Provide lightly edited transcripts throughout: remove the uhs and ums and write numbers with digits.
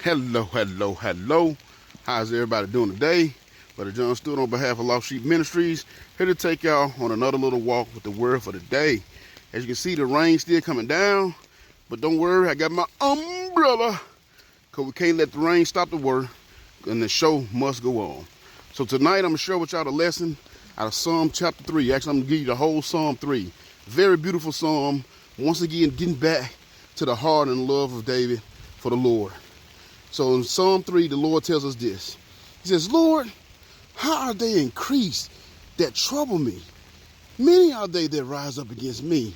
Hello. How's everybody doing today? Brother John stood on behalf of Lost Sheep Ministries, here to take y'all on another little walk with the word for the day. As you can see, the rain still coming down, but don't worry, I got my umbrella, because we can't let the rain stop the word, and the show must go on. So tonight, I'm going to share with y'all the lesson out of Psalm chapter 3. Actually, I'm going to give you the whole Psalm 3. Very beautiful psalm. Once again, getting back to the heart and love of David for the Lord. So in Psalm 3, the Lord tells us this. He says, Lord, how are they increased that trouble me? Many are they that rise up against me.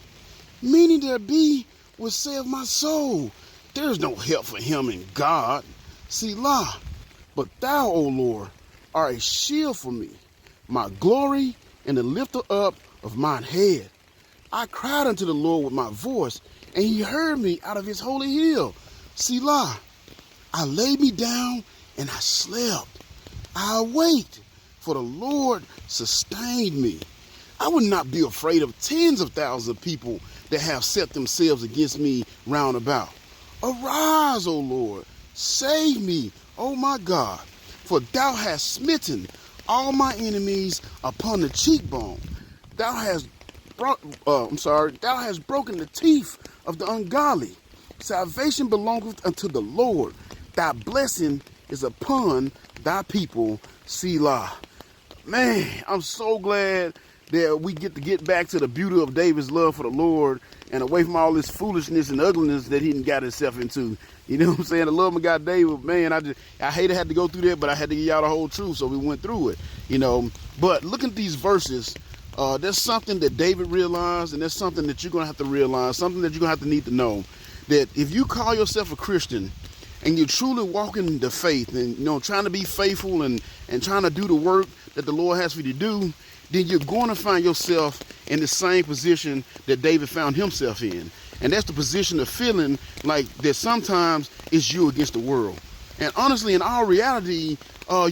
Many there be which say of my soul, there is no help for him in God. Selah. But thou, O Lord, art a shield for me, my glory and the lifter up of mine head. I cried unto the Lord with my voice, and he heard me out of his holy hill. Selah. I laid me down and I slept. I awaked, for the Lord sustained me. I would not be afraid of tens of thousands of people that have set themselves against me round about. Arise, O Lord, save me, O my God, for thou hast smitten all my enemies upon the cheekbone. Thou hast broken the teeth of the ungodly. Salvation belongeth unto the Lord. Thy blessing is upon thy people, Selah. Man, I'm so glad that we get back to the beauty of David's love for the Lord and away from all this foolishness and ugliness that he got himself into. You know what I'm saying? The love of God, David, man, I hate to have to go through that, but I had to give y'all the whole truth, so we went through it. You know, but look at these verses. There's something that David realized, and there's something that you're going to have to realize, something that you're going to have to need to know, that if you call yourself a Christian, and you're truly walking in the faith and, you know, trying to be faithful and trying to do the work that the Lord has for you to do, then you're going to find yourself in the same position that David found himself in. And that's the position of feeling like that sometimes it's you against the world. And honestly, in our reality,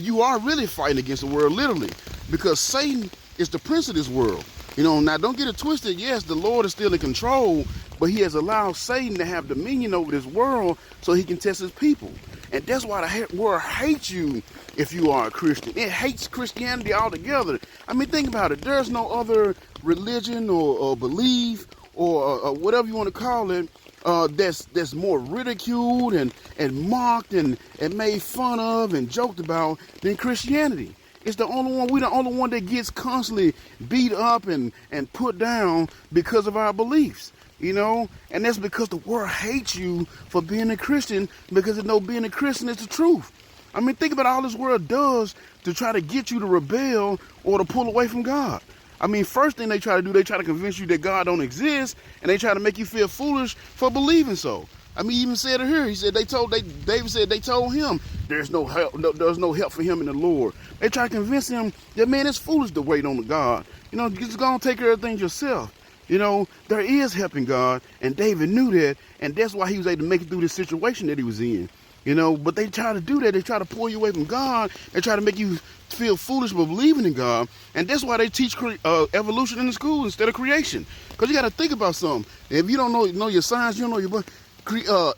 you are really fighting against the world, literally, because Satan is the prince of this world. You know, now don't get it twisted. Yes, the Lord is still in control, but he has allowed Satan to have dominion over this world so he can test his people. And that's why the world hates you if you are a Christian. It hates Christianity altogether. I mean, think about it. There's no other religion or belief or whatever you want to call it that's more ridiculed and mocked and made fun of and joked about than Christianity. It's the only one, we're the only one that gets constantly beat up and put down because of our beliefs, you know? And that's because the world hates you for being a Christian, because they know being a Christian is the truth. I mean, think about all this world does to try to get you to rebel or to pull away from God. I mean, first thing they try to do, they try to convince you that God don't exist, and they try to make you feel foolish for believing so. I mean, he even said it here. He said David said they told him there's no help for him in the Lord. They try to convince him that, man, it's foolish to wait on the God. You know, just go and take care of things yourself. You know, there is help in God, and David knew that, and that's why he was able to make it through this situation that he was in. You know, but they try to do that. They try to pull you away from God. They try to make you feel foolish for believing in God. And that's why they teach evolution in the school instead of creation. Because you got to think about something. If you don't know your science, you don't know your book.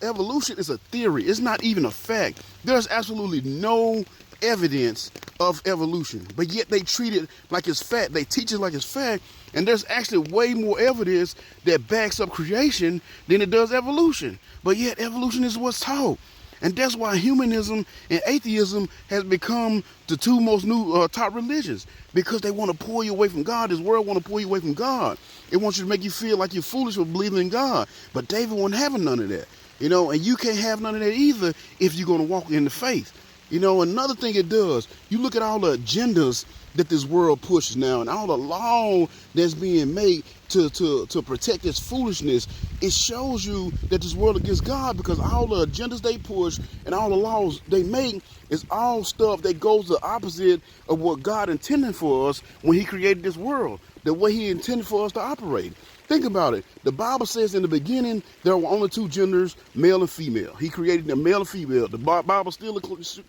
Evolution is a theory. It's not even a fact. There's absolutely no evidence of evolution, but yet they treat it like it's fact. They teach it like it's fact, and there's actually way more evidence that backs up creation than it does evolution. But yet evolution is what's taught. And that's why humanism and atheism has become the two most new top religions, because they want to pull you away from God. This world want to pull you away from God. It wants you to make you feel like you're foolish for believing in God. But David wasn't having none of that, you know, and you can't have none of that either if you're going to walk in the faith. You know, another thing it does, you look at all the agendas that this world pushes now and all the law that's being made to protect this foolishness. It shows you that this world against God, because all the agendas they push and all the laws they make is all stuff that goes the opposite of what God intended for us when he created this world, the way he intended for us to operate. Think about it. The Bible says in the beginning, there were only two genders, male and female. He created them male and female. The Bible still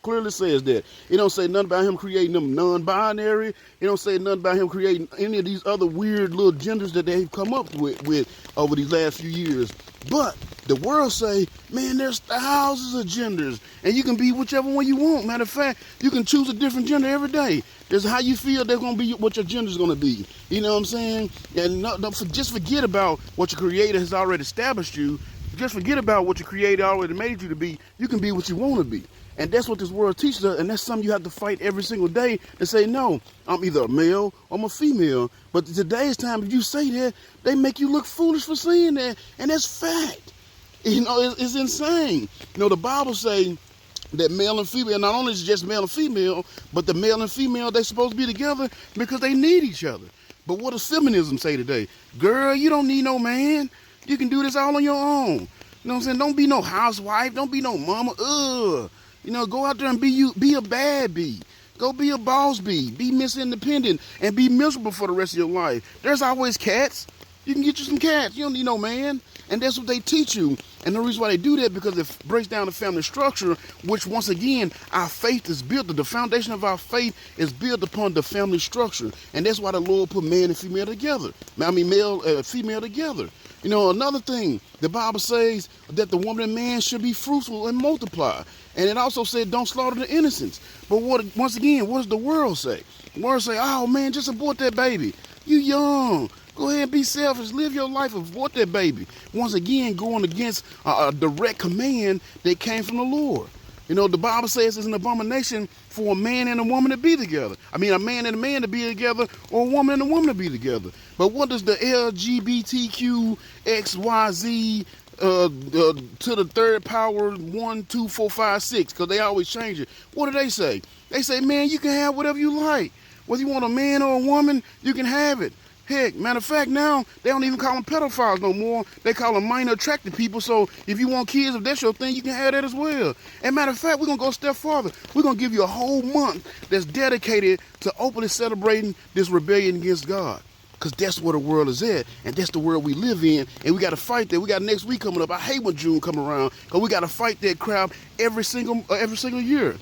clearly says that. It don't say nothing about him creating them non-binary. It don't say nothing about him creating any of these other weird little genders that they've come up with over these last few years. But The world say, man, there's thousands of genders, and you can be whichever one you want. Matter of fact, you can choose a different gender every day. There's how you feel that's going to be what your gender is going to be. You know what I'm saying? And just forget about what your Creator has already established you. Just forget about what your Creator already made you to be. You can be what you want to be. And that's what this world teaches us, and that's something you have to fight every single day to say, no, I'm either a male or I'm a female. But today's time, if you say that, they make you look foolish for saying that, and that's fact. You know, it's insane. You know, the Bible say that male and female, not only is it just male and female, but the male and female, they're supposed to be together because they need each other. But what does feminism say today? Girl, you don't need no man. You can do this all on your own. You know what I'm saying? Don't be no housewife. Don't be no mama. You know, go out there and be a bad bee. Go be a boss bee. Be Miss Independent and be miserable for the rest of your life. There's always cats. You can get you some cats. You don't need no man. And that's what they teach you. And the reason why they do that, because it breaks down the family structure, which once again, our faith is built. The foundation of our faith is built upon the family structure. And that's why the Lord put man and female together. I mean, male and female together. You know, another thing, the Bible says that the woman and man should be fruitful and multiply. And it also said, don't slaughter the innocents. But once again, what does the world say? The world say, oh man, just abort that baby. You young. Go ahead and be selfish. Live your life. Abort that baby. Once again, going against a direct command that came from the Lord. You know, the Bible says it's an abomination for a man and a woman to be together. I mean, a man and a man to be together, or a woman and a woman to be together. But what does the LGBTQ XYZ to the third power 1, 2, 4, 5, 6? Because they always change it. What do they say? They say, man, you can have whatever you like. Whether you want a man or a woman, you can have it. Heck, matter of fact, now they don't even call them pedophiles no more. They call them minor attracted people. So if you want kids, if that's your thing, you can have that as well. And matter of fact, we're going to go a step farther. We're going to give you a whole month that's dedicated to openly celebrating this rebellion against God. Because that's where the world is at, and that's the world we live in, and we got to fight that. We got next week coming up. I hate when June come around, because we got to fight that crowd every single year.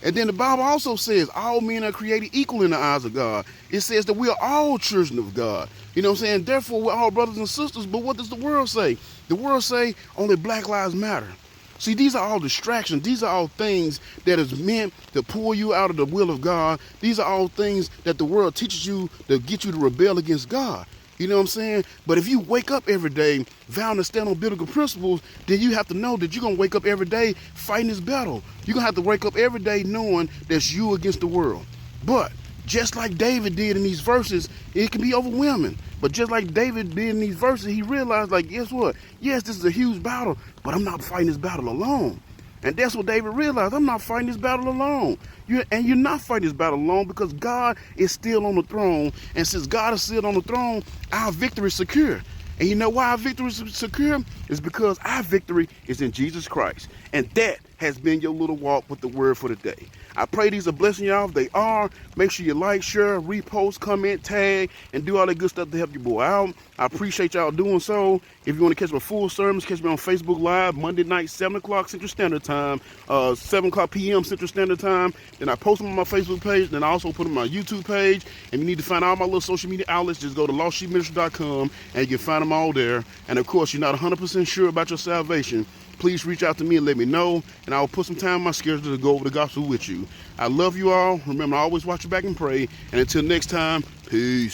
And then the Bible also says all men are created equal in the eyes of God. It says that we are all children of God. You know what I'm saying? Therefore, we're all brothers and sisters. But what does the world say? The world say only Black Lives Matter. See, these are all distractions. These are all things that is meant to pull you out of the will of God. These are all things that the world teaches you to get you to rebel against God. You know what I'm saying? But if you wake up every day vowing to stand on biblical principles, then you have to know that you're going to wake up every day fighting this battle. You're going to have to wake up every day knowing that's you against the world. But just like David did in these verses, it can be overwhelming. But just like David did in these verses, he realized, like, guess what? Yes, this is a huge battle, but I'm not fighting this battle alone. And that's what David realized. I'm not fighting this battle alone. You're not fighting this battle alone, because God is still on the throne. And since God is still on the throne, our victory is secure. And you know why our victory is secure? It's because our victory is in Jesus Christ. And that has been your little walk with the word for the day. I pray these are blessing y'all. If they are, make sure you like, share, repost, comment, tag, and do all that good stuff to help your boy out. I appreciate y'all doing so. If you want to catch my full sermons, catch me on Facebook Live Monday night, 7 o'clock Central Standard Time, 7 o'clock p.m. Central Standard Time. Then I post them on my Facebook page. Then I also put them on my YouTube page. And you need to find all my little social media outlets. Just go to lostsheepministry.com and you can find them all there. And of course, you're not 100% sure about your salvation, please reach out to me and let me know, and I'll put some time in my schedule to go over the gospel with you. I love you all. Remember, always watch your back and pray. And until next time, peace.